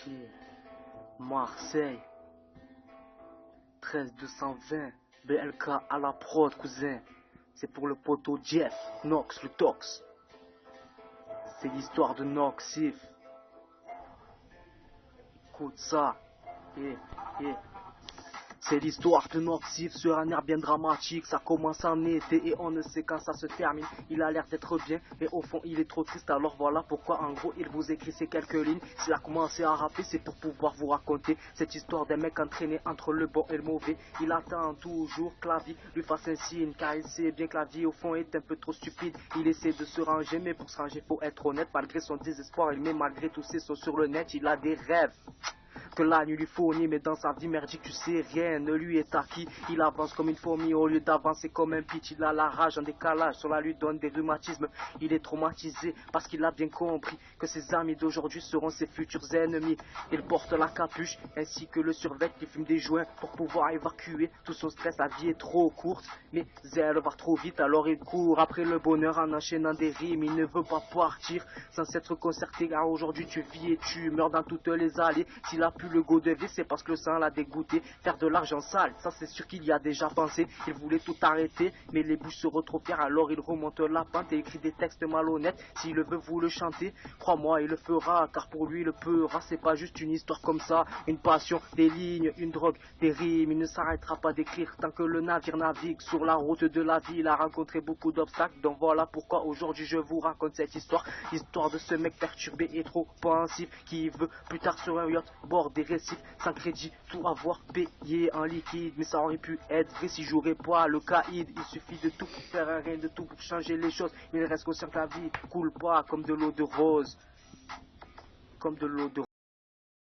Yeah. Marseille 13220 BLK à la prod, cousin. C'est pour le poteau Jeff Nox, le Tox. C'est l'histoire de Noxif. Écoute ça. C'est l'histoire de Noxif sur un air bien dramatique. Ça commence en été et on ne sait quand ça se termine. Il a l'air d'être bien, mais au fond il est trop triste. Alors voilà pourquoi en gros il vous écrit ces quelques lignes. S'il a commencé à rapper, c'est pour pouvoir vous raconter cette histoire d'un mec entraîné entre le bon et le mauvais. Il attend toujours que la vie lui fasse un signe, car il sait bien que la vie au fond est un peu trop stupide. Il essaie de se ranger, mais pour se ranger faut être honnête. Malgré son désespoir, il met malgré tous ses sons sur le net. Il a des rêves que la nuit lui fournit, mais dans sa vie merdique tu sais rien ne lui est acquis. Il avance comme une fourmi au lieu d'avancer comme un pitch. Il a la rage en décalage, cela lui donne des rhumatismes. Il est traumatisé parce qu'il a bien compris que ses amis d'aujourd'hui seront ses futurs ennemis. Il porte la capuche ainsi que le survêt. Il fume des joints pour pouvoir évacuer tout son stress. La vie est trop courte, mais elle va trop vite, alors il court après le bonheur en enchaînant des rimes. Il ne veut pas partir sans s'être concerté, car aujourd'hui tu vis et tu meurs dans toutes les allées. S'il a pu le go de vie, c'est parce que le sang l'a dégoûté. Faire de l'argent sale, ça c'est sûr qu'il y a déjà pensé. Il voulait tout arrêter, mais les bouches se retrouvent fières, alors il remonte la pente et écrit des textes malhonnêtes. S'il veut vous le chanter, crois-moi il le fera, car pour lui le peura c'est pas juste une histoire comme ça, une passion, des lignes, une drogue, des rimes. Il ne s'arrêtera pas d'écrire tant que le navire navigue sur la route de la vie. Il a rencontré beaucoup d'obstacles, donc voilà pourquoi aujourd'hui je vous raconte cette histoire. L'histoire de ce mec perturbé et trop pensif, qui veut plus tard sur un yacht bord des récifs, sans crédit, tout avoir payé en liquide. Mais ça aurait pu être vrai si j'aurais pas le caïd. Il suffit de tout pour faire un rien de tout pour changer les choses. Il reste conscient que la vie coule pas comme de l'eau de rose, comme de l'eau de